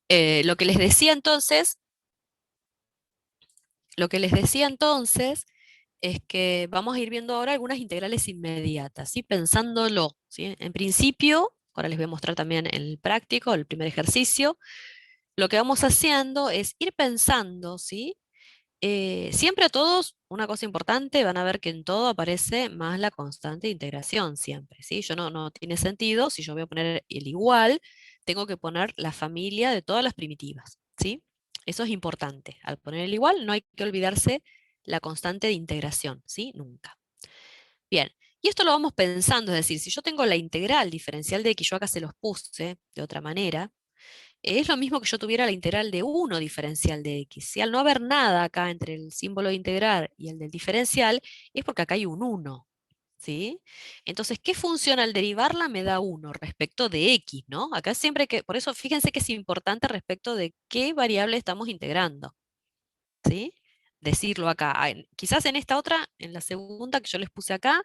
Lo que les decía entonces, es que vamos a ir viendo ahora algunas integrales inmediatas, ¿sí? Pensándolo, ¿sí? En principio, ahora les voy a mostrar también el práctico, el primer ejercicio. Lo que vamos haciendo es ir pensando, ¿sí? Siempre a todos, una cosa importante, van a ver que en todo aparece más la constante de integración, siempre, ¿sí? Yo no tiene sentido, si yo voy a poner el igual, tengo que poner la familia de todas las primitivas, ¿sí? Eso es importante. Al poner el igual no hay que olvidarse la constante de integración, ¿sí? Nunca. Bien, y esto lo vamos pensando, es decir, si yo tengo la integral diferencial de x, yo acá se los puse de otra manera, es lo mismo que yo tuviera la integral de 1 diferencial de x. Si al no haber nada acá entre el símbolo de integrar y el del diferencial, es porque acá hay un 1. ¿Sí? Entonces, ¿qué función al derivarla me da 1 respecto de x, ¿no? Acá siempre que, por eso fíjense que es importante respecto de qué variable estamos integrando, ¿sí? Decirlo acá. Quizás en esta otra, en la segunda que yo les puse acá,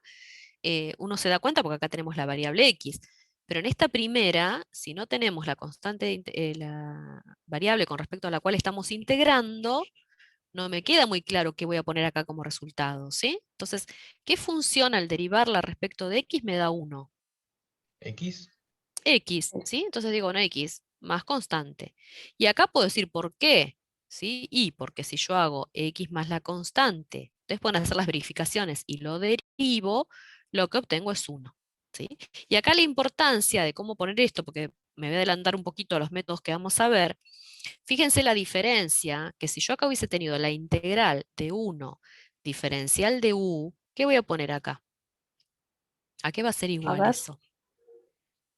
uno se da cuenta porque acá tenemos la variable x. Pero en esta primera, si no tenemos la constante, la variable con respecto a la cual estamos integrando, no me queda muy claro qué voy a poner acá como resultado, ¿sí? Entonces, ¿qué función al derivarla respecto de x me da 1? X. X, ¿sí? Entonces digo, no x, más constante. Y acá puedo decir por qué, ¿sí? Y porque si yo hago x más la constante, ustedes pueden hacer las verificaciones y lo derivo, lo que obtengo es 1, ¿sí? Y acá la importancia de cómo poner esto, porque me voy a adelantar un poquito a los métodos que vamos a ver, fíjense la diferencia, que si yo acá hubiese tenido la integral de 1 diferencial de u, ¿qué voy a poner acá? ¿A qué va a ser A igual ver, eso?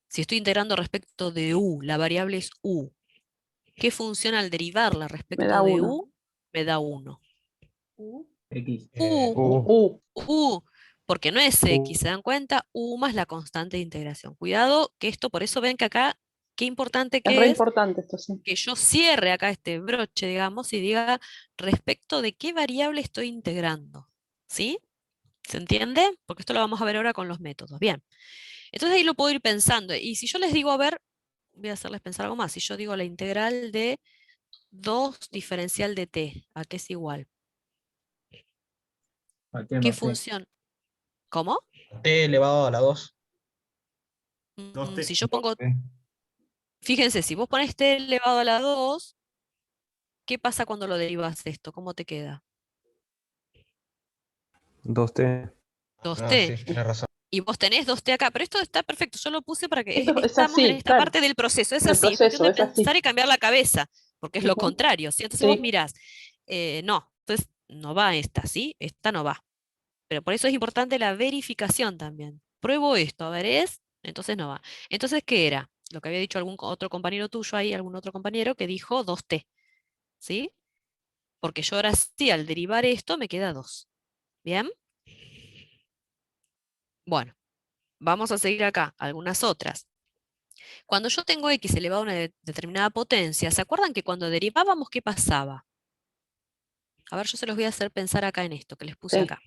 Si estoy integrando respecto de u, la variable es u, ¿qué función al derivarla me da respecto de 1. u me da 1? X. U, U. U. u, porque no es x, U. ¿se dan cuenta? U más la constante de integración. Cuidado que esto, por eso ven que acá, qué importante Es re que es importante esto, sí. que yo cierre acá este broche, digamos, y diga respecto de qué variable estoy integrando. ¿Sí? ¿Se entiende? Porque esto lo vamos a ver ahora con los métodos. Bien. Entonces ahí lo puedo ir pensando. Y si yo les digo, a ver, voy a hacerles pensar algo más. Si yo digo la integral de 2 diferencial de t, ¿a qué es igual? ¿A qué ¿Qué más T? función? ¿Cómo? T elevado a la 2. Dos T. Si yo pongo, 2T. fíjense, si vos pones t elevado a la 2, ¿qué pasa cuando lo derivas de esto? ¿Cómo te queda? 2T. Dos Ah, t sí, tienes razón. Y vos tenés 2t acá, pero esto está perfecto, yo lo puse para que Esto es estamos en así, esta claro. parte del proceso, es El así, es cuestión proceso de es pensar así. y cambiar la cabeza, porque es lo Ujú. contrario, ¿sí? Entonces vos Sí, mirás, no, entonces no va esta, ¿sí? Esta no va. Pero por eso es importante la verificación también. Pruebo esto, a ver, entonces no va. Entonces, ¿qué era? Lo que había dicho algún otro compañero tuyo ahí, algún otro compañero que dijo 2t, ¿sí? Porque yo ahora sí, al derivar esto, me queda 2. ¿Bien? Bueno, vamos a seguir acá, algunas otras. Cuando yo tengo x elevado a una determinada potencia, ¿se acuerdan que cuando derivábamos, qué pasaba? A ver, yo se los voy a hacer pensar acá en esto que les puse sí. acá.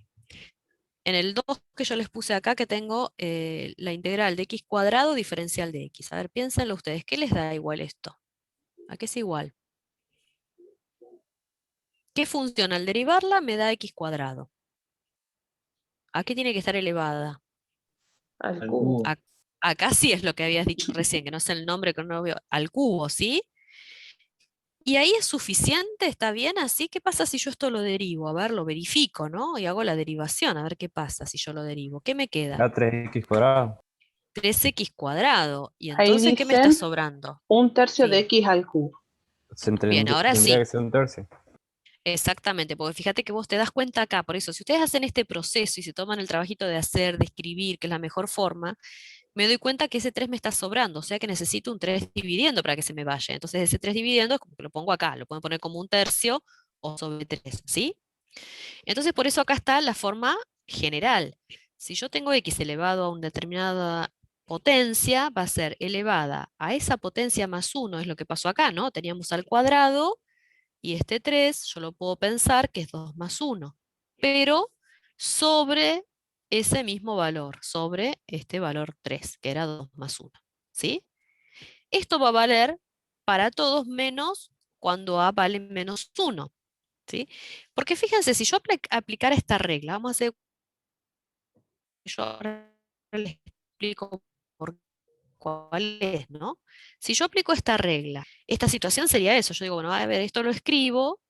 En el 2 que yo les puse acá, que tengo la integral de x cuadrado diferencial de x. A ver, piénsenlo ustedes, ¿qué les da igual esto? ¿A qué es igual? ¿Qué función al derivarla me da x cuadrado? ¿A qué tiene que estar elevada? Al Al cubo. cubo. Acá sí es lo que habías dicho recién, que no sé el nombre, que no lo veo, al cubo, ¿sí? Y ahí es suficiente, está bien así. ¿Qué pasa si yo esto lo derivo? A ver, lo verifico, ¿no? Y hago la derivación, a ver qué pasa si yo lo derivo. ¿Qué me queda? Da 3x cuadrado. 3x cuadrado. ¿Y Ahí entonces qué me está dicen sobrando? 1/3 de Sí. x al cubo. Bien, ahora Tendría sí. que ser un tercio. Exactamente, porque fíjate que vos te das cuenta acá, por eso, si ustedes hacen este proceso y se toman el trabajito de hacer, de escribir, que es la mejor forma, me doy cuenta que ese 3 me está sobrando, o sea que necesito un 3 dividiendo para que se me vaya. Entonces ese 3 dividiendo es como que lo pongo acá, lo pueden poner como un tercio o sobre 3, ¿sí? Entonces por eso acá está la forma general. Si yo tengo x elevado a una determinada potencia, va a ser elevada a esa potencia más 1, es lo que pasó acá, ¿no? Teníamos al cuadrado y este 3 yo lo puedo pensar que es 2 más 1, pero sobre ese mismo valor, sobre este valor 3, que era 2 más 1. ¿Sí? Esto va a valer para todos menos cuando A vale menos 1. ¿Sí? Porque fíjense, si yo aplicara esta regla, vamos a hacer, yo ahora les explico por cuál es, ¿no? Si yo aplico esta regla, esta situación sería eso. Yo digo, bueno, a ver, esto lo escribo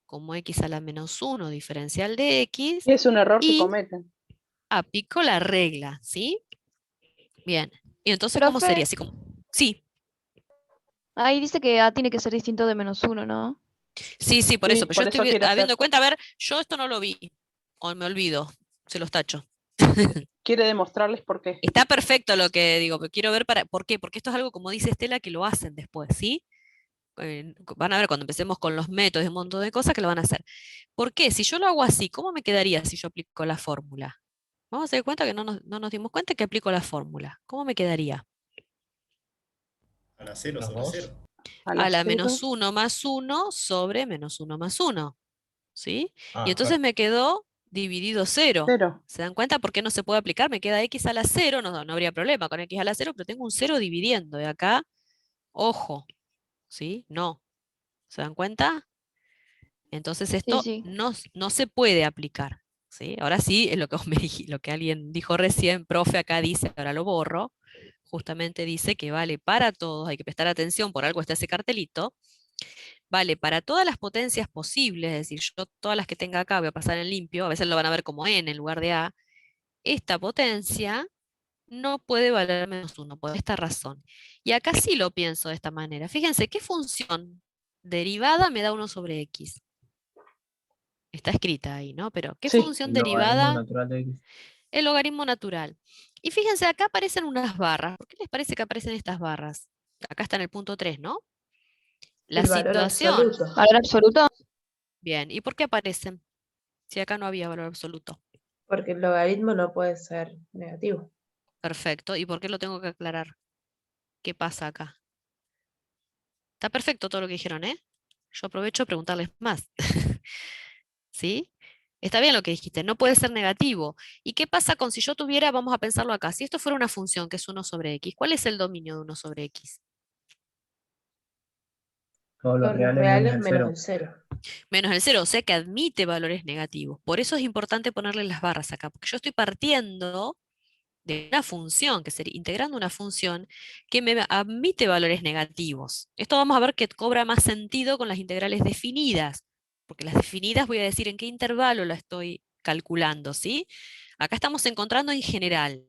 como x a la menos 1 diferencial de x Es un error que y cometen. aplico la regla, ¿sí? Bien. Y entonces, ¿cómo Profe, sería? Así como, sí, ahí dice que A tiene que ser distinto de -1, ¿no? sí, por Sí, eso. Pero yo por eso estoy quiere habiendo hacer. cuenta, a ver, yo esto no lo vi, o me olvido, se los tacho. Quiere demostrarles por qué. Está perfecto lo que digo, pero quiero ver por qué, porque esto es algo, como dice Estela, que lo hacen después, ¿sí? Van a ver cuando empecemos con los métodos y un montón de cosas que lo van a hacer. ¿Por qué? Si yo lo hago así, ¿cómo me quedaría si yo aplico la fórmula? Vamos a dar cuenta que no nos dimos cuenta que aplico la fórmula. ¿Cómo me quedaría? A la 0 Los sobre dos. 0. A A la la cero. menos 1 más 1 sobre menos 1 más 1. ¿Sí? Ah, Y entonces claro. me quedó dividido 0. Cero. ¿Se dan cuenta por qué no se puede aplicar? Me queda x a la 0, no habría problema con x a la 0, pero tengo un 0 dividiendo. Y acá, ojo, ¿sí? No. ¿Se dan cuenta? Entonces Sí, esto sí. no se puede aplicar. ¿Sí? Ahora sí, es lo que, lo que alguien dijo recién, profe, acá dice, ahora lo borro, justamente dice que vale para todos, hay que prestar atención, por algo está ese cartelito, vale para todas las potencias posibles, es decir, yo todas las que tenga acá voy a pasar en limpio, a veces lo van a ver como n en lugar de a, esta potencia no puede valer menos 1 por esta razón. Y acá sí lo pienso de esta manera. Fíjense, ¿qué función derivada me da 1 sobre x? Está escrita ahí, ¿no? Pero, ¿qué Sí. función El logaritmo derivada? natural de x. El logaritmo natural. Y fíjense, acá aparecen unas barras. ¿Por qué les parece que aparecen estas barras? Acá está en el punto 3, ¿no? La El valor situación. absoluto. ¿Valor absoluto? Bien, ¿y por qué aparecen? Si acá no había valor absoluto. Porque el logaritmo no puede ser negativo. Perfecto. ¿Y por qué lo tengo que aclarar? ¿Qué pasa acá? Está perfecto todo lo que dijeron, ¿eh? Yo aprovecho a preguntarles más. ¿Sí? Está bien lo que dijiste, no puede ser negativo. ¿Y qué pasa con si yo tuviera, vamos a pensarlo acá, si esto fuera una función que es 1 sobre x, ¿cuál es el dominio de 1 sobre x? Todos los Todos los reales reales menos el menos 0. el 0. Menos el 0, o sea que admite valores negativos. Por eso es importante ponerle las barras acá, porque yo estoy partiendo de una función, que sería integrando una función que me admite valores negativos. Esto vamos a ver que cobra más sentido con las integrales definidas, porque las definidas voy a decir en qué intervalo la estoy calculando, ¿sí? Acá estamos encontrando en general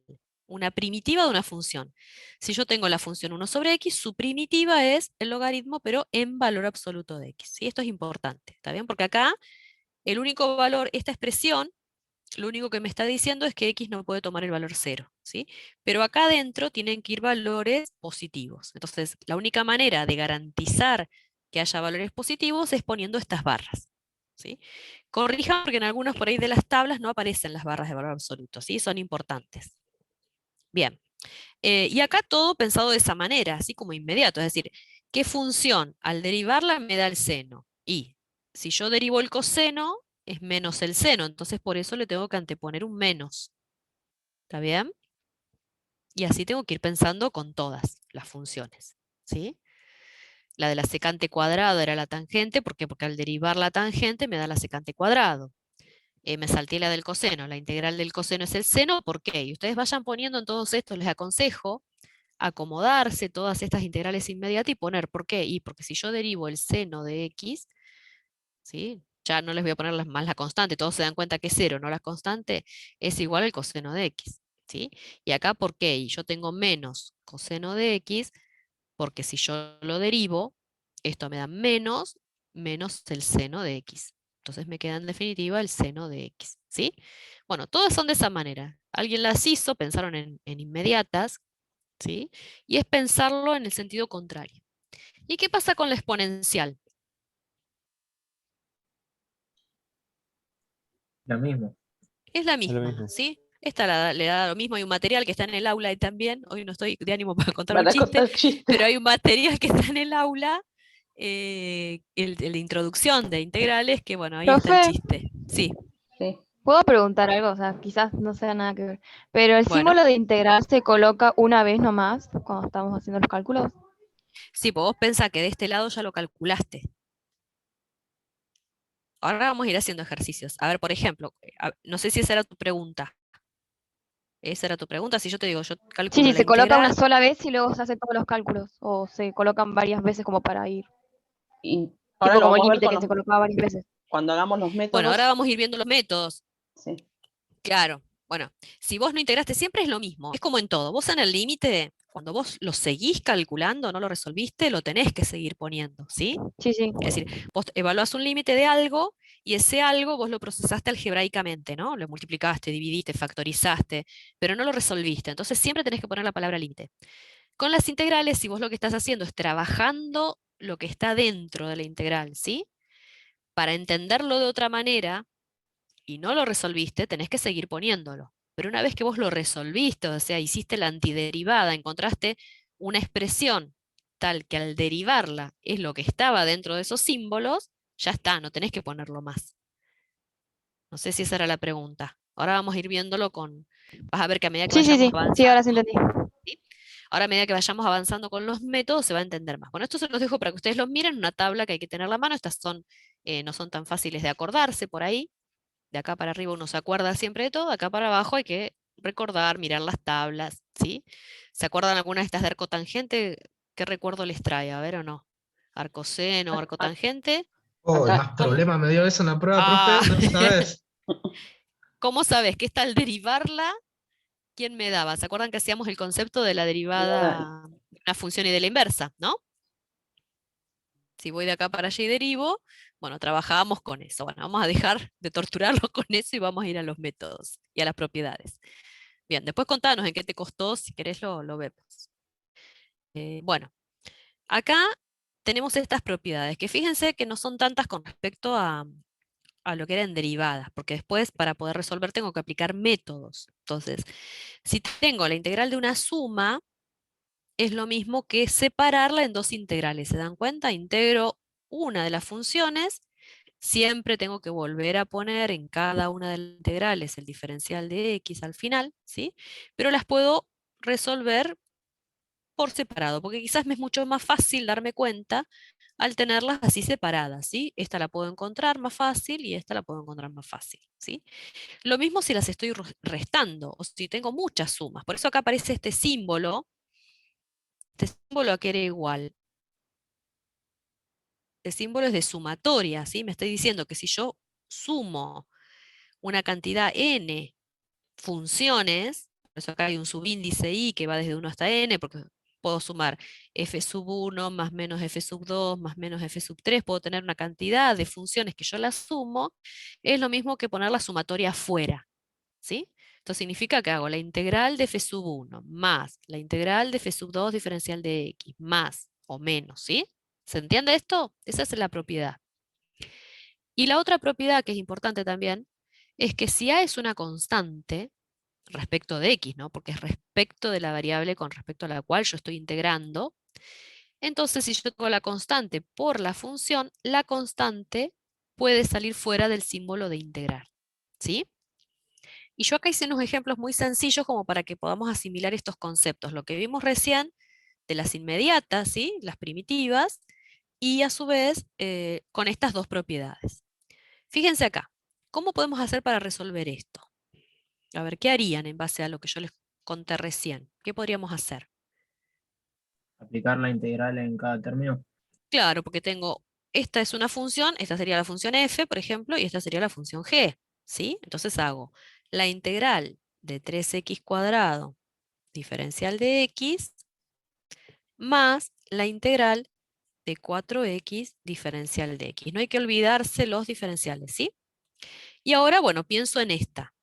una primitiva de una función. Si yo tengo la función 1 sobre x, su primitiva es el logaritmo, pero en valor absoluto de x. ¿Sí? Esto es importante, ¿está bien? Porque acá el único valor, esta expresión, lo único que me está diciendo es que x no puede tomar el valor 0, ¿sí? Pero acá adentro tienen que ir valores positivos. Entonces, la única manera de garantizar que haya valores positivos es poniendo estas barras, ¿sí? Corrijan porque en algunas por ahí de las tablas no aparecen las barras de valor absoluto, ¿sí? Son importantes. Bien. Y acá todo pensado de esa manera, así como inmediato, es decir, ¿qué función al derivarla me da el seno? Y si yo derivo el coseno, es menos el seno, entonces por eso le tengo que anteponer un menos. ¿Está bien? Y así tengo que ir pensando con todas las funciones, ¿sí? La de la secante cuadrado era la tangente, ¿por qué? Porque al derivar la tangente me da la secante cuadrado. Me salté la del coseno, la integral del coseno es el seno, ¿por qué? Y ustedes vayan poniendo en todos estos, les aconsejo, acomodarse todas estas integrales inmediatas y poner, ¿por qué? Y porque si yo derivo el seno de x, ¿sí? Ya no les voy a poner más la constante, todos se dan cuenta que 0, no la constante, es igual al coseno de x, ¿sí? Y acá, ¿por qué? Y yo tengo menos coseno de x, porque si yo lo derivo, esto me da menos el seno de x. Entonces me queda en definitiva el seno de x, ¿sí? Bueno, todas son de esa manera. Alguien las hizo, pensaron en inmediatas, ¿sí? Y es pensarlo en el sentido contrario. ¿Y qué pasa con la exponencial? Lo mismo. Es la Es lo misma, mismo. ¿sí? Esta le da lo mismo, hay un material que está en el aula y también, hoy no estoy de ánimo para contar un Para chiste, contar chistes. pero hay un material que está en el aula, el de introducción de integrales, que bueno, ahí está el Profe, chiste. Sí, Sí. ¿puedo preguntar algo? O sea, quizás no sea nada que ver. Pero el bueno, símbolo de integral se coloca una vez nomás cuando estamos haciendo los cálculos. Sí, pues vos pensás que de este lado ya lo calculaste. Ahora vamos a ir haciendo ejercicios. A ver, por ejemplo, no sé si esa era tu pregunta. Esa era tu pregunta. Si yo te digo, yo Sí, calculo sí, la se coloca una integral. sola vez y luego se hacen todos los cálculos. O se colocan varias veces como para ir. Y ahora Tipo lo como el vamos a ver límite con que se los, colocaba varias veces. cuando hagamos los Bueno, ahora métodos. vamos a ir viendo los métodos. Sí. Claro. Bueno, si vos no integraste siempre es lo mismo. Es como en todo. Vos en el límite, cuando vos lo seguís calculando, no lo resolviste, lo tenés que seguir poniendo, ¿sí? Sí, sí. Es decir, vos evaluás un límite de algo y ese algo vos lo procesaste algebraicamente, ¿no? Lo multiplicaste, dividiste, factorizaste, pero no lo resolviste. Entonces siempre tenés que poner la palabra límite. Con las integrales, si vos lo que estás haciendo es trabajando lo que está dentro de la integral, ¿sí? Para entenderlo de otra manera y no lo resolviste, tenés que seguir poniéndolo. Pero una vez que vos lo resolviste, o sea, hiciste la antiderivada, encontraste una expresión tal que al derivarla es lo que estaba dentro de esos símbolos, ya está, no tenés que ponerlo más. No sé si esa era la pregunta. Ahora vamos a ir viéndolo con... Vas a ver que a medida que Sí, sí, vayamos sí. avanzando... Sí, ahora sí entendí. ¿sí? Ahora a medida que vayamos avanzando con los métodos se va a entender más. Bueno, esto se los dejo para que ustedes los miren, una tabla que hay que tener a la mano. Estas son, no son tan fáciles de acordarse por ahí. De acá para arriba uno se acuerda siempre de todo, acá para abajo hay que recordar, mirar las tablas, ¿sí? ¿Se acuerdan algunas de estas de arcotangente? ¿Qué recuerdo les trae? A ver o no. Arcoseno, arcotangente. Oh, Acá, más problema me dio eso en la prueba, Ah, profe, no sabes. ¿cómo sabes que está al derivarla? ¿Quién me daba? ¿Se acuerdan que hacíamos el concepto de la derivada. derivada de una función y de la inversa, ¿no? Si voy de acá para allá y derivo, bueno, trabajábamos con eso. Bueno, vamos a dejar de torturarlos con eso y vamos a ir a los métodos y a las propiedades. Bien, después contanos en qué te costó, si querés lo vemos. Bueno, acá tenemos estas propiedades, que fíjense que no son tantas con respecto a lo que eran derivadas, porque después para poder resolver tengo que aplicar métodos. Entonces, si tengo la integral de una suma, es lo mismo que separarla en dos integrales. ¿Se dan cuenta? Integro una de las funciones, siempre tengo que volver a poner en cada una de las integrales el diferencial de x al final, ¿sí? Pero las puedo resolver por separado, porque quizás me es mucho más fácil darme cuenta al tenerlas así separadas, ¿sí? Esta la puedo encontrar más fácil y esta la puedo encontrar más fácil, ¿sí? Lo mismo si las estoy restando o si tengo muchas sumas. Por eso acá aparece este símbolo a que era igual. Este símbolo es de sumatoria, ¿sí? Me estoy diciendo que si yo sumo una cantidad n funciones, por eso acá hay un subíndice i que va desde 1 hasta n, porque puedo sumar f sub 1 más menos f sub 2 más menos f sub 3, puedo tener una cantidad de funciones que yo las sumo, es lo mismo que poner la sumatoria afuera, ¿sí? Esto significa que hago la integral de f sub 1 más la integral de f sub 2 diferencial de x más o menos, ¿sí? ¿Se entiende esto? Esa es la propiedad. Y la otra propiedad que es importante también es que si a es una constante respecto de x, ¿no? Porque es respecto de la variable con respecto a la cual yo estoy integrando, entonces si yo tengo la constante por la función, la constante puede salir fuera del símbolo de integrar, ¿sí? Y yo acá hice unos ejemplos muy sencillos como para que podamos asimilar estos conceptos. Lo que vimos recién de las inmediatas, ¿sí? Las primitivas, y a su vez con estas dos propiedades. Fíjense acá, ¿cómo podemos hacer para resolver esto? A ver, ¿qué harían en base a lo que yo les conté recién? ¿Qué podríamos hacer? Aplicar la integral en cada término. Claro, porque tengo, esta es una función, esta sería la función f, por ejemplo, y esta sería la función g, ¿sí? Entonces hago la integral de 3x cuadrado diferencial de x más la integral de 4x diferencial de x. No hay que olvidarse los diferenciales, ¿sí? Y ahora, bueno, pienso en esta,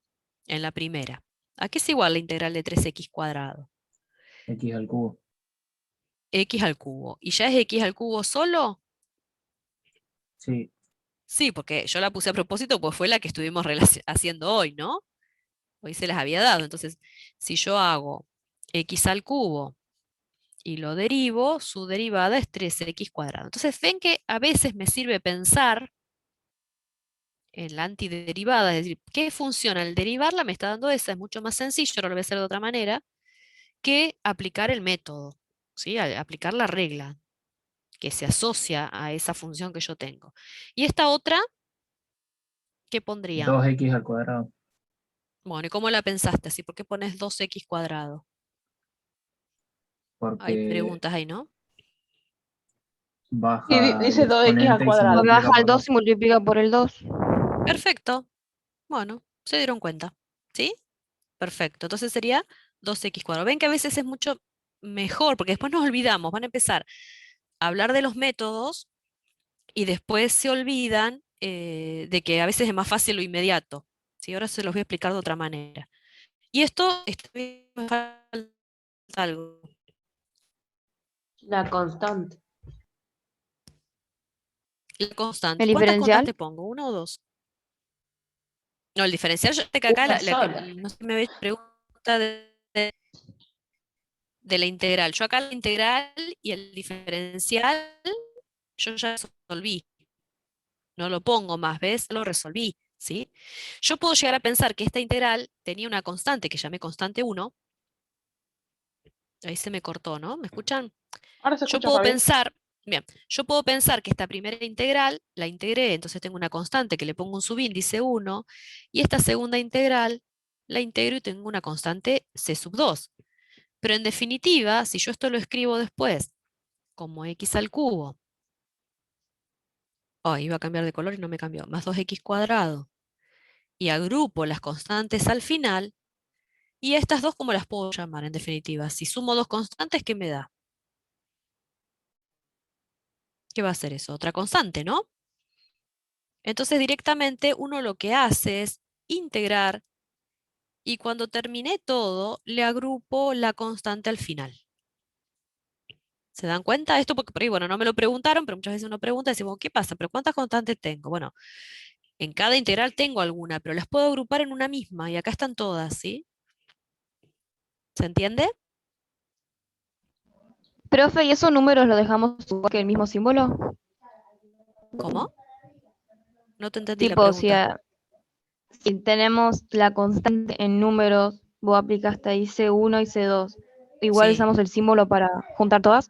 en la primera. ¿A qué es igual la integral de 3x cuadrado? X al cubo. X al cubo. ¿Y ya es x al cubo solo? Sí, Sí, porque yo la puse a propósito, pues fue la que estuvimos haciendo hoy, ¿no? Hoy se las había dado. Entonces, si yo hago x al cubo y lo derivo, su derivada es 3x cuadrado. Entonces, ven que a veces me sirve pensar en la antiderivada, es decir, ¿qué función al derivarla me está dando esa? Es mucho más sencillo, ahora lo voy a hacer de otra manera, que aplicar el método, ¿sí? Al aplicar la regla que se asocia a esa función que yo tengo. Y esta otra, ¿qué pondrían? 2x al cuadrado. Bueno, ¿y cómo la pensaste? ¿Así? ¿Por qué pones 2x cuadrado? Hay Porque preguntas ahí, ¿no? baja Y dice el 2x al exponente y se cuadrado. multiplica Baja al por 2 2. y multiplica por el 2. Perfecto. Bueno, se dieron cuenta. ¿Sí? Perfecto. Entonces sería 2x cuadrado. Ven que a veces es mucho mejor, porque después nos olvidamos. Van a empezar a hablar de los métodos y después se olvidan de que a veces es más fácil lo inmediato. ¿Sí? Ahora se los voy a explicar de otra manera. Y esto, me falta algo. La constante. La constante. ¿El ¿Cuántas diferencial? constantes pongo? ¿Una o dos? No, el diferencial, yo sé que acá Una la que sola. no sé si me habéis pregunta de la integral. Yo acá la integral y el diferencial, yo ya resolví. No lo pongo más, ¿ves? Lo resolví, ¿sí? Yo puedo llegar a pensar que esta integral tenía una constante que llamé constante 1. Ahí se me cortó, ¿no? ¿Me escuchan? Ahora se Yo escucha, puedo Fabi. pensar, bien, yo puedo pensar que esta primera integral la integré, entonces tengo una constante que le pongo un subíndice 1, y esta segunda integral la integro y tengo una constante c sub 2. Pero en definitiva, si yo esto lo escribo después como x al cubo, iba a cambiar de color y no me cambió, más 2x cuadrado, y agrupo las constantes al final, y estas dos, ¿cómo las puedo llamar en definitiva? Si sumo dos constantes, ¿qué me da? ¿Qué va a ser eso? Otra constante, ¿no? Entonces directamente uno lo que hace es integrar y cuando terminé todo le agrupo la constante al final. ¿Se dan cuenta? Esto porque por ahí, bueno, no me lo preguntaron, pero muchas veces uno pregunta y decimos, ¿qué pasa? ¿Pero cuántas constantes tengo? Bueno, en cada integral tengo alguna, pero las puedo agrupar en una misma y acá están todas, ¿sí? ¿Se entiende? Profe, ¿y esos números los dejamos igual que el mismo símbolo? ¿Cómo? No te entendí la Tipo, si, pregunta. si tenemos la constante en números, vos aplicaste ahí C1 y C2, igual Sí. usamos el símbolo para juntar todas.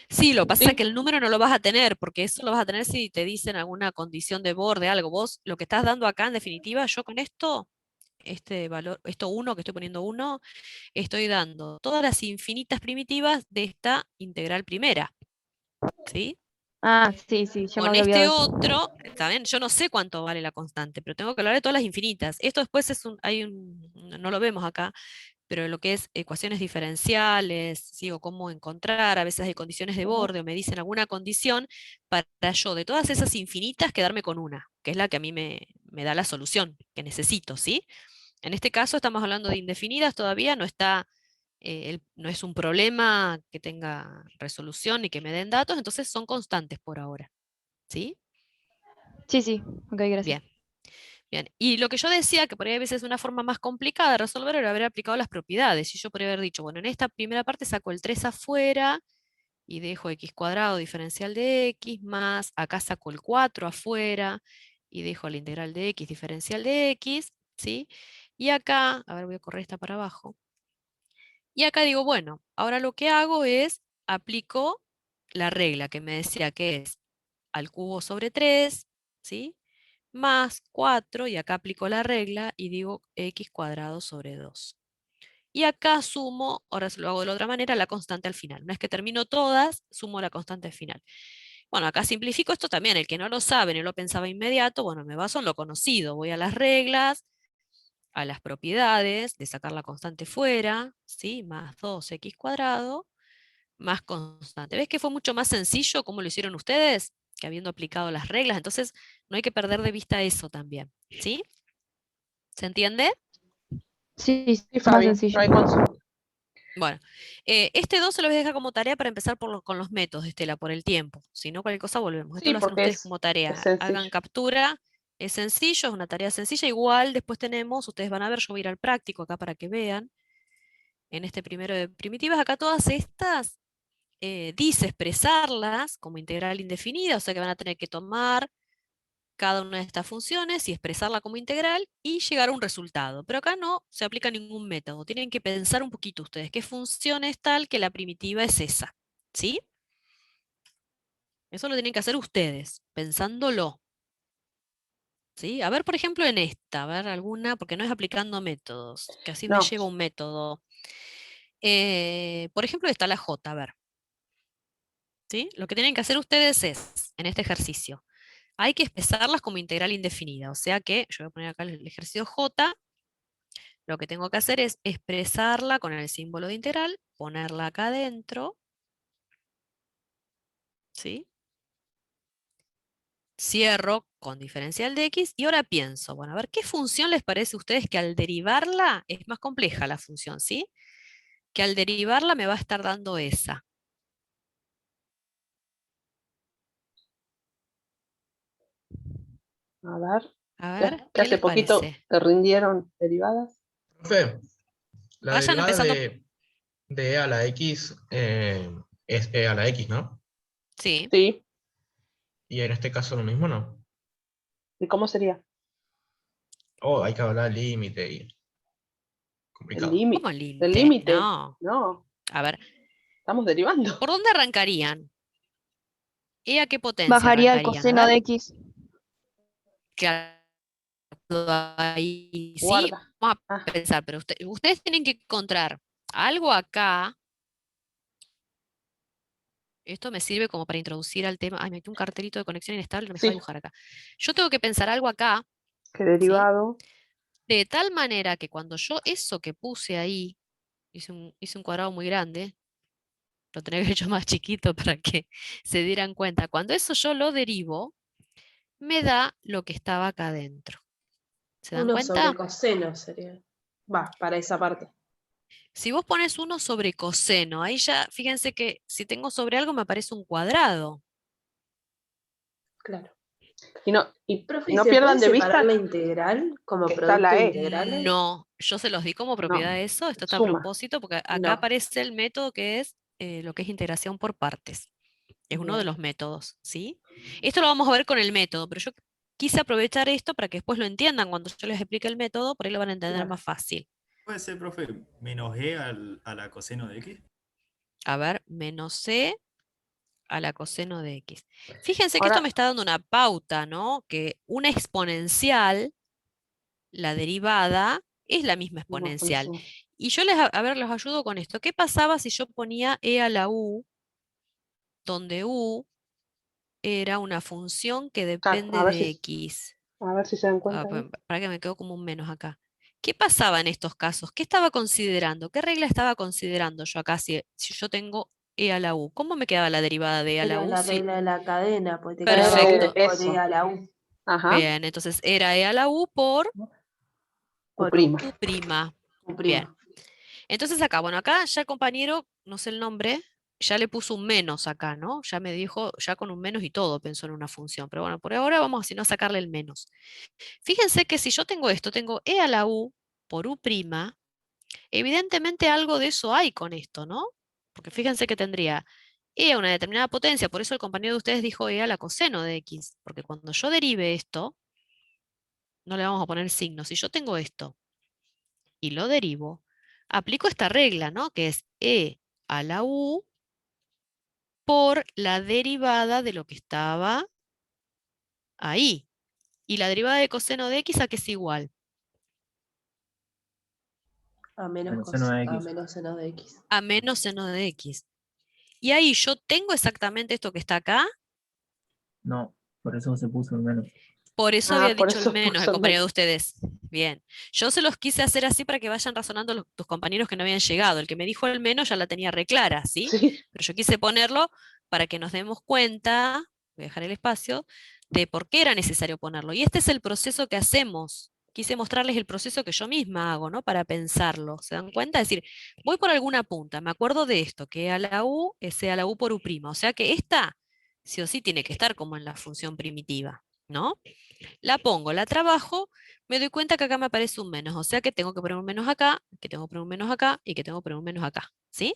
Sí, lo que pasa es Sí. que el número no lo vas a tener, porque eso lo vas a tener si te dicen alguna condición de borde, algo. Vos lo que estás dando acá, en definitiva, yo con esto, este valor, esto 1, que estoy poniendo 1, estoy dando todas las infinitas primitivas de esta integral primera. ¿Sí? Ah, sí, sí, yo me Con había este olvidado eso. otro, también yo no sé cuánto vale la constante, pero tengo que hablar de todas las infinitas. Esto después no lo vemos acá, pero lo que es ecuaciones diferenciales, sigo cómo encontrar, a veces hay condiciones de borde o me dicen alguna condición para yo de todas esas infinitas quedarme con una, que es la que a mí me da la solución que necesito, ¿sí? En este caso estamos hablando de indefinidas, todavía no está, no es un problema que tenga resolución ni que me den datos, entonces son constantes por ahora, ¿sí? Sí, sí, ok, gracias. Bien. Bien, y lo que yo decía, que por ahí a veces una forma más complicada de resolver era haber aplicado las propiedades. Y yo podría haber dicho, bueno, en esta primera parte saco el 3 afuera y dejo x cuadrado diferencial de x más, acá saco el 4 afuera y dejo la integral de x diferencial de x, ¿sí? Y acá, a ver, voy a correr esta para abajo. Y acá digo, bueno, ahora lo que hago es aplico la regla que me decía que es al cubo sobre 3, ¿sí? Más 4, y acá aplico la regla y digo x cuadrado sobre 2. Y acá sumo, ahora se lo hago de la otra manera, la constante al final. Una vez que termino todas, sumo la constante al final. Bueno, acá simplifico esto también. El que no lo sabe, no lo pensaba inmediato, bueno, me baso en lo conocido. Voy a las reglas, a las propiedades de sacar la constante fuera, ¿sí? Más 2x cuadrado, más constante. ¿Ves que fue mucho más sencillo como lo hicieron ustedes? Que habiendo aplicado las reglas. Entonces, no hay que perder de vista eso también, ¿sí? ¿Se entiende? Sí, Sí, más Fabi, sencillo. no hay consulta. Bueno, este 2 se lo voy a dejar como tarea para empezar con los métodos, Estela, por el tiempo. Si no, cualquier cosa volvemos. Esto Sí, lo hacen porque ustedes como es tarea. Hagan sencillo. captura. Es sencillo, es una tarea sencilla. Igual después tenemos, ustedes van a ver, yo voy a ir al práctico acá para que vean. En este primero de primitivas, acá todas estas dice expresarlas como integral indefinida, o sea que van a tener que tomar cada una de estas funciones y expresarla como integral y llegar a un resultado. Pero acá no se aplica ningún método. Tienen que pensar un poquito ustedes qué función es tal que la primitiva es esa. ¿Sí? Eso lo tienen que hacer ustedes, pensándolo. ¿Sí? A ver, por ejemplo, en esta, a ver alguna, porque no es aplicando métodos, que así me No. lleva un método. Por ejemplo, está la J, a ver. ¿Sí? Lo que tienen que hacer ustedes es, en este ejercicio, hay que expresarlas como integral indefinida. O sea que, yo voy a poner acá el ejercicio J, lo que tengo que hacer es expresarla con el símbolo de integral, ponerla acá adentro, ¿sí? Cierro con diferencial de x y ahora pienso, bueno, a ver, ¿qué función les parece a ustedes que al derivarla es más compleja la función, ¿sí? Que al derivarla me va a estar dando esa. A ver, A que ver, que ¿qué hace les poquito parece? te rindieron derivadas. Profe, la Vayan derivada empezando, de e a la x es e a la x, ¿no? sí. Sí. Y en este caso lo mismo, ¿no? ¿Y cómo sería? Oh, hay que hablar del límite y El complicado. límite. ¿Cómo El límite? límite. No. No, A ver, estamos derivando. ¿por dónde arrancarían? ¿E a qué potencia Bajaría el arrancarían? A coseno ver, de x. claro, ahí sí, Guarda. vamos a Ah, pensar, pero ustedes tienen que encontrar algo acá. Esto me sirve como para introducir al tema. Ay, me metí un cartelito de conexión inestable, no me deja sí, dibujar acá. Yo tengo que pensar algo acá, que ¿sí? derivado. De tal manera que cuando yo eso que puse ahí, hice un cuadrado muy grande, lo tenía que haber hecho más chiquito para que se dieran cuenta. Cuando eso yo lo derivo, me da lo que estaba acá adentro. ¿Se dan 1 sobre cuenta? coseno sería. Va, para esa parte. Si vos pones 1 sobre coseno, ahí ya, fíjense que si tengo sobre algo me aparece un cuadrado. Claro. Y no, y Profe, no ¿se pierdan puede de separar vista la integral como que está producto la de E. integrales? No, yo se los di como propiedad No, eso, esto está a suma. propósito, porque acá No. aparece el método que es lo que es integración por partes. Es uno de Bien. los métodos, ¿sí? Esto lo vamos a ver con el método, pero yo quise aprovechar esto para que después lo entiendan cuando yo les explique el método, por ahí lo van a entender Claro. más fácil. ¿Puede ser, profe, menos e a la coseno de x? A ver, menos c a la coseno de x. Fíjense que esto Ahora, me está dando una pauta, ¿no? Que una exponencial, la derivada, es la misma exponencial. Y yo a ver, los ayudo con esto. ¿Qué pasaba si yo ponía e a la u, donde u era una función que depende a ver de si, x? a ver si se dan cuenta ahí. Para que me quedo como un menos acá. ¿Qué pasaba en estos casos? ¿Qué estaba considerando? ¿Qué regla estaba considerando yo acá si yo tengo e a la u? ¿Cómo me quedaba la derivada de e a la Era u? la regla de la cadena, porque te Perfecto. quedaba U por E Eso. a la U. Ajá. Bien, entonces era e a la u por U Por prima. u prima. U Bien. prima. Entonces acá, bueno, acá ya el compañero, no sé el nombre, ya le puso un menos acá, ¿no? Ya me dijo, ya con un menos y todo pensó en una función. Pero bueno, por ahora vamos a sacarle el menos. Fíjense que si yo tengo esto, tengo e a la u por u prima, evidentemente algo de eso hay con esto, ¿no? Porque fíjense que tendría e a una determinada potencia, por eso el compañero de ustedes dijo e a la coseno de x, porque cuando yo derive esto, no le vamos a poner signo. Si yo tengo esto y lo derivo, aplico esta regla, ¿no? Que es e a la u por la derivada de lo que estaba ahí. Y la derivada de coseno de x, ¿a qué es igual? A menos, Menos seno de a X. menos seno de X. A menos seno de x. Y ahí yo tengo exactamente esto que está acá. No, por eso se puso el menos. Por eso Ah, había por dicho el eso menos, el puso el compañero de menos. ustedes. Bien. Yo se los quise hacer así para que vayan razonando tus compañeros que no habían llegado. El que me dijo el menos ya la tenía reclara, ¿sí? Sí. Pero yo quise ponerlo para que nos demos cuenta, voy a dejar el espacio, de por qué era necesario ponerlo. Y este es el proceso que hacemos. Quise mostrarles el proceso que yo misma hago, ¿no? Para pensarlo. ¿Se dan cuenta? Es decir, voy por alguna punta, me acuerdo de esto, que a la u es a la u por u'. O sea que esta sí o sí tiene que estar como en la función primitiva, ¿no? La pongo, la trabajo, me doy cuenta que acá me aparece un menos, o sea que tengo que poner un menos acá, que tengo que poner un menos acá y que tengo que poner un menos acá, ¿sí?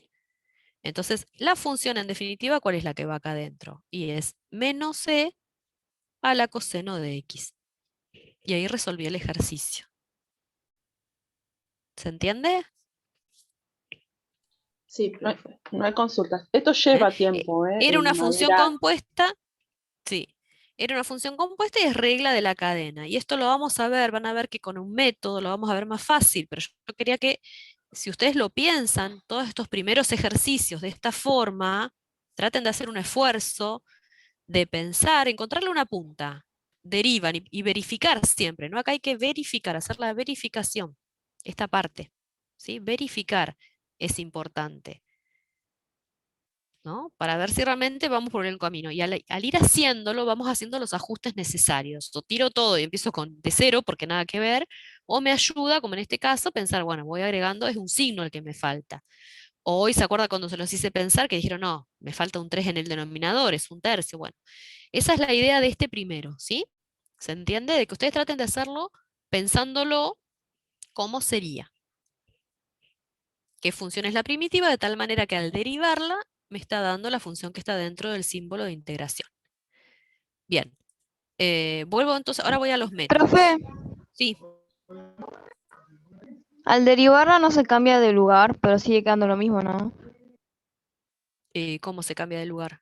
Entonces, la función en definitiva, ¿cuál es la que va acá adentro? Y es menos c a la coseno de x. Y ahí resolví el ejercicio. ¿Se entiende? Sí, No hay, profe. no hay consultas. Esto lleva tiempo, ¿eh? Era una En función madurar. compuesta, sí. Era una función compuesta y es regla de la cadena. Y esto lo vamos a ver, van a ver que con un método lo vamos a ver más fácil, pero yo quería que, si ustedes lo piensan, todos estos primeros ejercicios de esta forma, traten de hacer un esfuerzo de pensar, encontrarle una punta, derivan y verificar siempre, ¿no? Acá hay que verificar, hacer la verificación, esta parte, ¿sí? Verificar es importante, ¿no? Para ver si realmente vamos por el camino. Y al ir haciéndolo, vamos haciendo los ajustes necesarios. O tiro todo y empiezo de cero porque nada que ver, o me ayuda, como en este caso, pensar, bueno, voy agregando, es un signo el que me falta. O hoy se acuerda cuando se los hice pensar que dijeron, no, me falta un 3 en el denominador, es un tercio. Bueno, esa es la idea de este primero, ¿sí? ¿Se entiende? De que ustedes traten de hacerlo pensándolo cómo sería. ¿Qué función es la primitiva? De tal manera que al derivarla me está dando la función que está dentro del símbolo de integración. Bien. Vuelvo entonces, ahora voy a los métodos. Profe, Sí. al derivarla no se cambia de lugar, pero sigue quedando lo mismo, ¿no? ¿Cómo se cambia de lugar?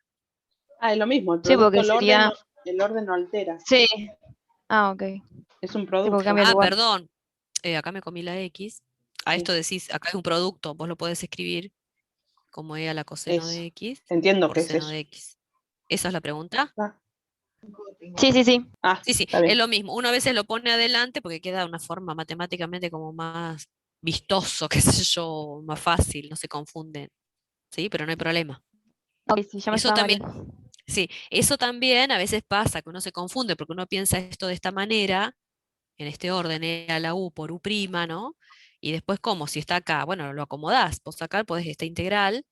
Ah, es lo mismo. El Sí, producto, porque sería... el orden no altera. Sí. Ah, ok. Es un Sí, producto. porque cambia de Ah, lugar. perdón. Acá me comí la X. A Sí. esto decís, acá es un producto, vos lo podés escribir como e a la coseno Eso. de X Entiendo por que es seno eso. de X. ¿Esa es la pregunta? Ah, Sí, sí, sí. Sí, está es bien. lo mismo. Uno a veces lo pone adelante porque queda de una forma matemáticamente como más vistoso, qué sé yo, más fácil, no se confunden. ¿Sí? Pero no hay problema. Ok, sí, ya me Eso estaba también, mareando. sí, eso también a veces pasa, que uno se confunde porque uno piensa esto de esta manera, en este orden, e a la u por u', ¿no? Y después, ¿cómo? Si está acá, bueno, lo acomodás. Vos acá podés esta integral,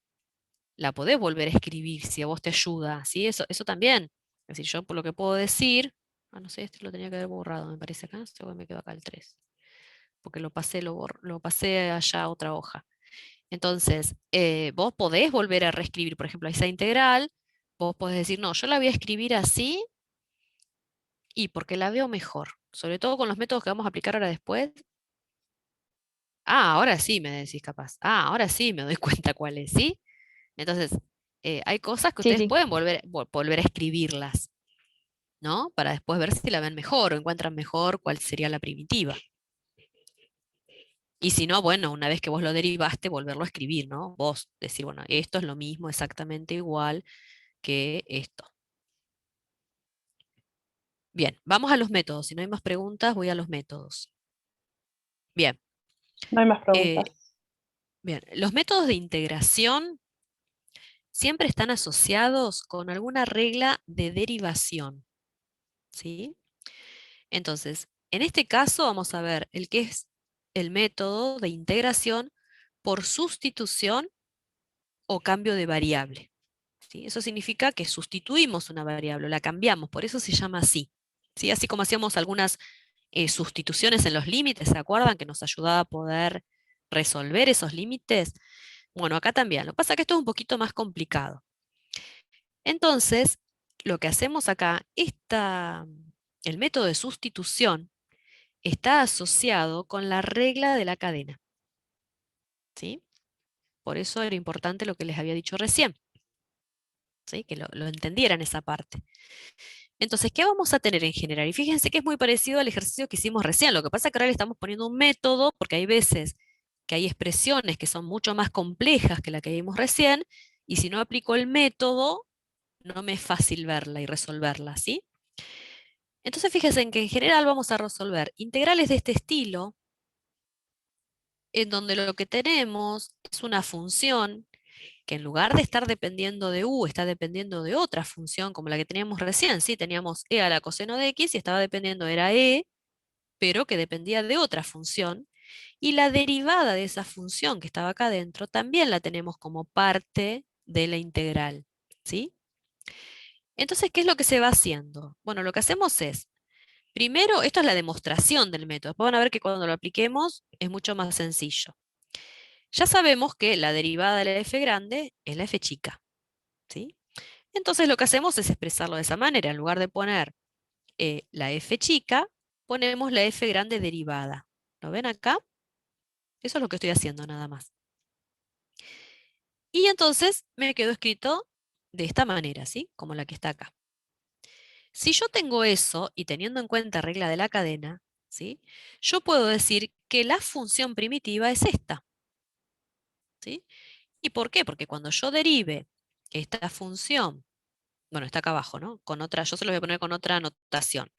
la podés volver a escribir si a vos te ayuda, ¿sí? Eso también. Es decir, yo por lo que puedo decir, no sé, este lo tenía que haber borrado, me parece acá, me quedó acá el 3, porque lo pasé, lo pasé allá a otra hoja. Entonces, vos podés volver a reescribir, por ejemplo, esa integral, vos podés decir, no, yo la voy a escribir así y porque la veo mejor, sobre todo con los métodos que vamos a aplicar ahora después. Ah, ahora sí me decís capaz. Ah, ahora sí me doy cuenta cuál es, ¿sí? Entonces, hay cosas que Sí, ustedes sí. pueden volver a escribirlas, ¿no? Para después ver si la ven mejor o encuentran mejor cuál sería la primitiva. Y si no, bueno, una vez que vos lo derivaste, volverlo a escribir, ¿no? Vos decir, bueno, esto es lo mismo, exactamente igual que esto. Bien, vamos a los métodos. Si no hay más preguntas, voy a los métodos. Bien. No hay más preguntas. Bien, los métodos de integración siempre están asociados con alguna regla de derivación, ¿sí? Entonces, en este caso vamos a ver el que es el método de integración por sustitución o cambio de variable, ¿sí? Eso significa que sustituimos una variable, la cambiamos, por eso se llama así, ¿sí? Así como hacíamos algunas sustituciones en los límites, ¿se acuerdan? Que nos ayudaba a poder resolver esos límites. Bueno, acá también. Lo que pasa es que esto es un poquito más complicado. Entonces, lo que hacemos acá, el método de sustitución está asociado con la regla de la cadena, ¿sí? Por eso era importante lo que les había dicho recién, ¿sí? Que lo entendieran esa parte. Entonces, ¿qué vamos a tener en general? Y fíjense que es muy parecido al ejercicio que hicimos recién. Lo que pasa es que ahora le estamos poniendo un método, porque hay veces que hay expresiones que son mucho más complejas que la que vimos recién, y si no aplico el método, no me es fácil verla y resolverla, ¿sí? Entonces, fíjense en que en general vamos a resolver integrales de este estilo, en donde lo que tenemos es una función que en lugar de estar dependiendo de u, está dependiendo de otra función, como la que teníamos recién, ¿sí? Teníamos e a la coseno de x y estaba dependiendo, era e, pero que dependía de otra función, y la derivada de esa función que estaba acá adentro también la tenemos como parte de la integral, ¿sí? Entonces, ¿qué es lo que se va haciendo? Bueno, lo que hacemos es, primero, esto es la demostración del método, después van a ver que cuando lo apliquemos es mucho más sencillo. Ya sabemos que la derivada de la f grande es la f chica, ¿sí? Entonces lo que hacemos es expresarlo de esa manera. En lugar de poner la f chica, ponemos la f grande derivada. ¿Lo ven acá? Eso es lo que estoy haciendo nada más. Y entonces me quedó escrito de esta manera, ¿sí? Como la que está acá. Si yo tengo eso, y teniendo en cuenta regla de la cadena, ¿sí? Yo puedo decir que la función primitiva es esta. ¿Sí? ¿Y por qué? Porque cuando yo derive esta función, bueno, está acá abajo, ¿no? Con otra, yo se lo voy a poner con otra anotación.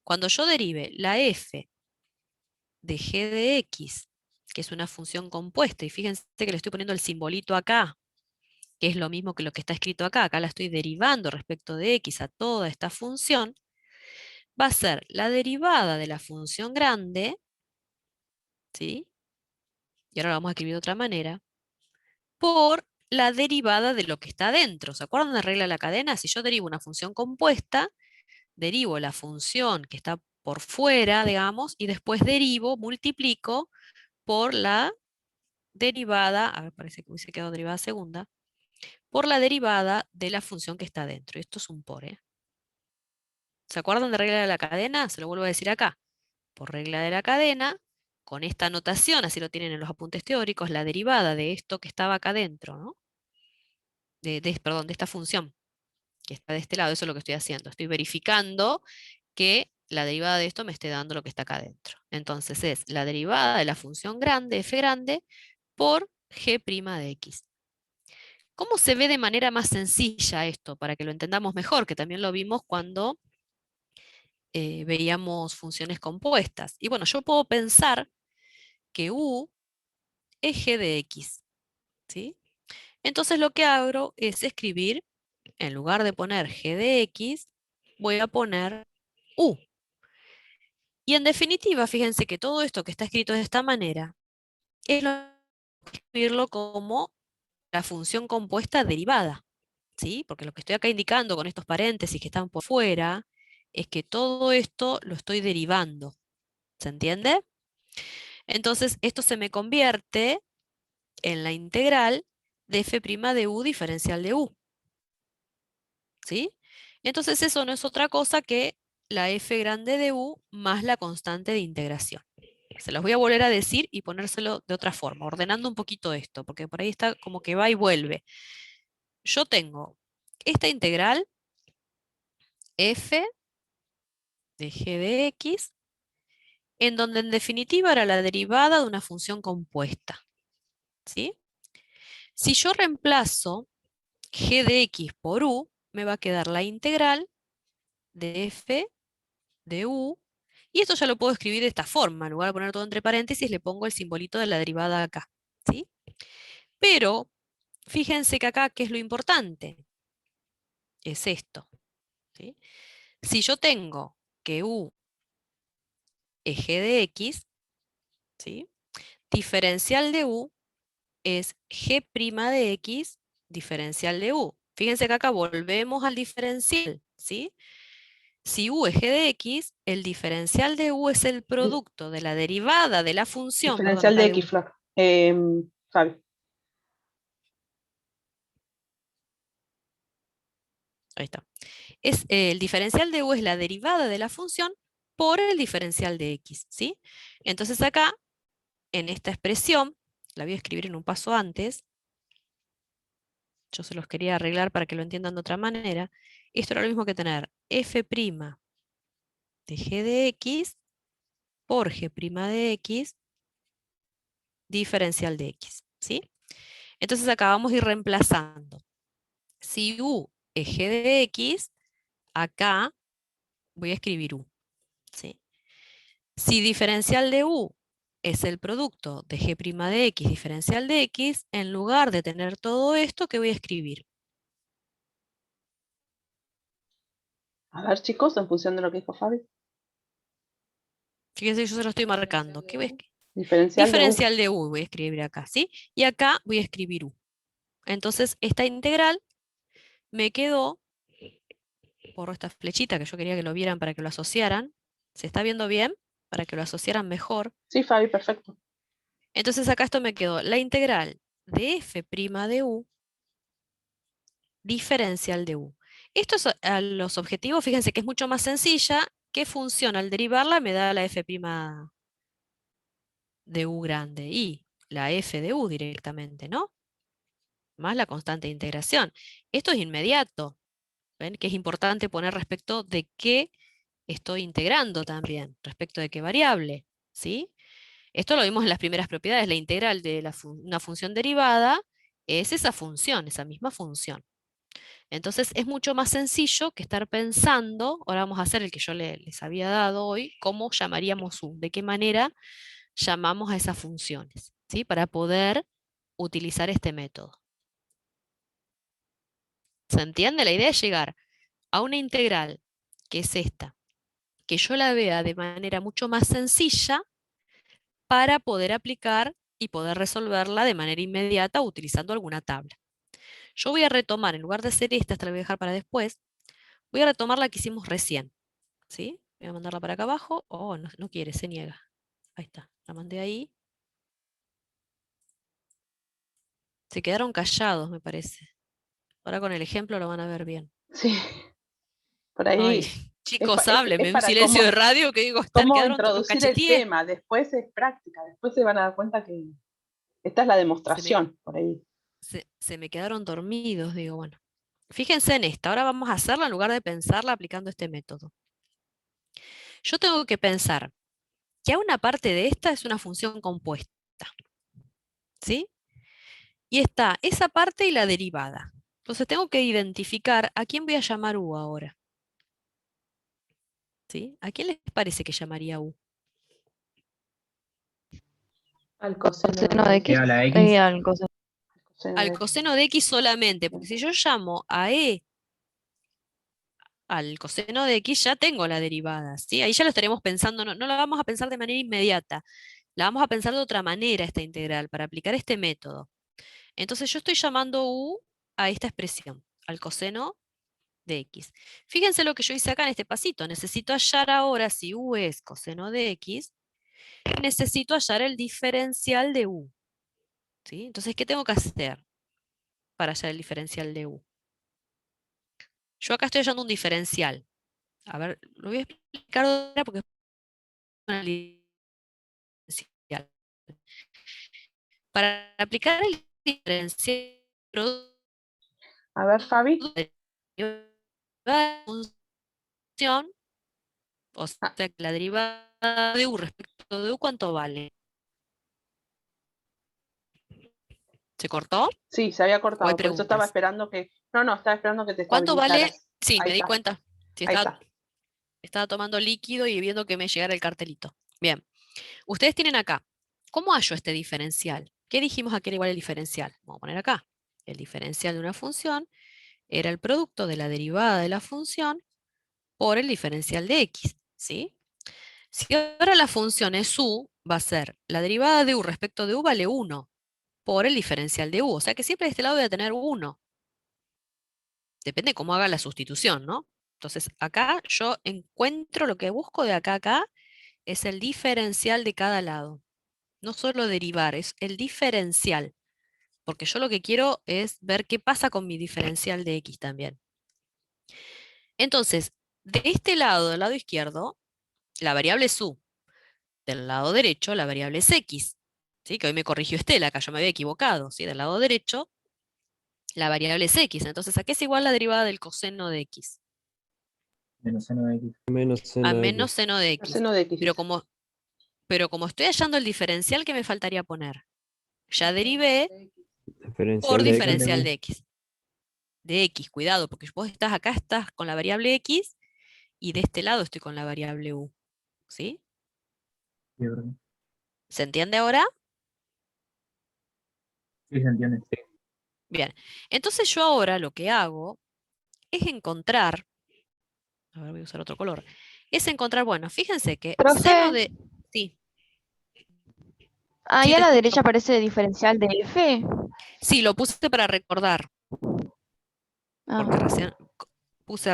Cuando yo derive la f de g de x, que es una función compuesta, y fíjense que le estoy poniendo el simbolito acá, que es lo mismo que lo que está escrito acá, acá la estoy derivando respecto de x a toda esta función, va a ser la derivada de la función grande, ¿sí? Y ahora lo vamos a escribir de otra manera, por la derivada de lo que está adentro. ¿Se acuerdan de la regla de la cadena? Si yo derivo una función compuesta, derivo la función que está por fuera, digamos, y después derivo, multiplico por la derivada, a ver, parece que hubiese quedado derivada segunda, por la derivada de la función que está adentro. Esto es un por, ¿eh? ¿Se acuerdan de regla de la cadena? Se lo vuelvo a decir acá. Por regla de la cadena, con esta notación, así lo tienen en los apuntes teóricos, la derivada de esto que estaba acá adentro, ¿no? Perdón, de esta función que está de este lado, eso es lo que estoy haciendo. Estoy verificando que la derivada de esto me esté dando lo que está acá adentro. Entonces es la derivada de la función grande, f grande, por g' de x. ¿Cómo se ve de manera más sencilla esto? Para que lo entendamos mejor, que también lo vimos cuando veíamos funciones compuestas. Y bueno, yo puedo pensar que u es g de x, ¿sí? Entonces lo que hago es escribir, en lugar de poner g de x, voy a poner u. Y en definitiva, fíjense que todo esto que está escrito de esta manera, es lo que escribirlo como la función compuesta derivada, ¿sí? Porque lo que estoy acá indicando con estos paréntesis que están por fuera, es que todo esto lo estoy derivando. ¿Se entiende? Entonces, esto se me convierte en la integral de f' de u diferencial de u. ¿Sí? Entonces eso no es otra cosa que la f grande de u más la constante de integración. Se los voy a volver a decir y ponérselo de otra forma, ordenando un poquito esto, porque por ahí está como que va y vuelve. Yo tengo esta integral f de g de x, en donde en definitiva era la derivada de una función compuesta. ¿Sí? Si yo reemplazo g de x por u, me va a quedar la integral de f de u, y esto ya lo puedo escribir de esta forma. En lugar de poner todo entre paréntesis, le pongo el simbolito de la derivada acá. ¿Sí? Pero, fíjense que acá, ¿qué es lo importante? Es esto. ¿Sí? Si yo tengo que u es g de x, ¿sí? Diferencial de u es g' de x diferencial de u. Fíjense que acá volvemos al diferencial, ¿sí? Si u es g de x, el diferencial de u es el producto de la derivada de la función. Diferencial de x, Flor. Fabi. Ahí está. El diferencial de u es la derivada de la función por el diferencial de x, ¿sí? Entonces acá, en esta expresión, la voy a escribir en un paso antes. Yo se los quería arreglar para que lo entiendan de otra manera. Esto era lo mismo que tener f' de g de x por g' de x diferencial de x, ¿sí? Entonces acá vamos a ir reemplazando. Si u es g de x, acá voy a escribir u, ¿sí? Si diferencial de u es el producto de g' de x diferencial de x, en lugar de tener todo esto, ¿qué voy a escribir? A ver, chicos, en función de lo que dijo Fabi. Fíjense, yo se lo estoy marcando. ¿Qué voy a escribir? Diferencial de u voy a escribir acá, ¿sí? Y acá voy a escribir u. Entonces, esta integral me quedó, por esta flechita que yo quería que lo vieran para que lo asociaran. ¿Se está viendo bien? Para que lo asociaran mejor. Sí, Fabi, perfecto. Entonces acá esto me quedó la integral de f' de u diferencial de u. Esto a los objetivos, fíjense que es mucho más sencilla ¿qué función al derivarla me da la f' de u grande? Y la f de u directamente, ¿no? Más la constante de integración. Esto es inmediato. ¿Ven? Que es importante poner respecto de qué estoy integrando también, respecto de qué variable, ¿sí? Esto lo vimos en las primeras propiedades. La integral de una función derivada es esa función, esa misma función. Entonces es mucho más sencillo que estar pensando, ahora vamos a hacer el que yo les había dado hoy, cómo llamaríamos u, de qué manera llamamos a esas funciones, ¿sí? Para poder utilizar este método. ¿Se entiende? La idea es llegar a una integral, que es esta, que yo la vea de manera mucho más sencilla para poder aplicar y poder resolverla de manera inmediata utilizando alguna tabla. Yo voy a retomar, en lugar de hacer esta la voy a dejar para después, voy a retomar la que hicimos recién. ¿Sí? Voy a mandarla para acá abajo. Oh, no, no quiere, se niega. Ahí está, la mandé ahí. Se quedaron callados, me parece. Ahora con el ejemplo lo van a ver bien. Sí, por Ay, ahí chicos, es háblenme, un para silencio de radio que digo, cómo quedaron, los introducir el cacheteé. tema, después es práctica, después se van a dar cuenta que esta es la demostración, por ahí. Se me quedaron dormidos, digo, bueno. Fíjense en esta, ahora vamos a hacerla en lugar de pensarla aplicando este método. Yo tengo que pensar que a una parte de esta es una función compuesta. ¿Sí? Y está esa parte y la derivada. Entonces tengo que identificar a quién voy a llamar u ahora. ¿Sí? ¿A quién les parece que llamaría u? Al coseno Coseno de de x. x. A la X. Al coseno. Coseno Al de- coseno de x solamente, porque si yo llamo a e al coseno de x ya tengo la derivada, ¿sí? Ahí ya lo estaremos pensando, no la vamos a pensar de manera inmediata, la vamos a pensar de otra manera esta integral para aplicar este método. Entonces yo estoy llamando u a esta expresión, al coseno de x. Fíjense lo que yo hice acá en este pasito, necesito hallar ahora si u es coseno de x, necesito hallar el diferencial de u, ¿sí? Entonces, ¿qué tengo que hacer para hallar el diferencial de u? Yo acá estoy hallando un diferencial. A ver, lo voy a explicar ahora porque es una diferencial. Para aplicar el diferencial A ver, Fabi. de la función, o sea, Ah, que la derivada de u respecto de u, ¿cuánto vale? ¿Se cortó? sí, se había ¿O hay cortado, por eso estaba preguntas? esperando que... No, estaba esperando que te ¿Cuánto vale? estabilizaras. Sí, Ahí me di está, cuenta. Sí, ahí está. estaba tomando líquido y viendo que me llegara el cartelito. Bien, ustedes tienen acá. ¿Cómo hallo este diferencial? ¿Qué dijimos a que era igual el diferencial? Vamos a poner acá. El diferencial de una función era el producto de la derivada de la función por el diferencial de x, ¿sí? Si ahora la función es u, va a ser la derivada de u respecto de u vale 1 por el diferencial de u. O sea que siempre de este lado voy a tener 1. Depende cómo haga la sustitución, ¿no? Entonces acá yo encuentro lo que busco de acá a acá es el diferencial de cada lado. No solo derivar, es el diferencial. Porque yo lo que quiero es ver qué pasa con mi diferencial de x también. Entonces, de este lado, del lado izquierdo, la variable es u. Del lado derecho, la variable es x. ¿Sí? Que hoy me corrigió Estela, acá yo me había equivocado. ¿Sí? Del lado derecho, la variable es x. Entonces, ¿a qué es igual la derivada del coseno de x? Menos seno de X. Menos A seno de menos X. seno de x. Coseno de x. Pero como estoy hallando el diferencial, ¿qué me faltaría poner? Ya derivé por Diferencial de X. diferencial de x. De x, cuidado, porque vos estás acá, estás con la variable x, y de este lado estoy con la variable u. ¿Sí? Sí, ¿verdad? ¿Se entiende ahora? Sí, se entiende. Bien. Entonces yo ahora lo que hago es encontrar, a ver, voy a usar otro color, es encontrar, bueno, fíjense que Profe. seno de... Sí, Ahí sí, a te la escucho. derecha aparece el diferencial de f. Sí, lo puse para recordar, Ah. porque recién puse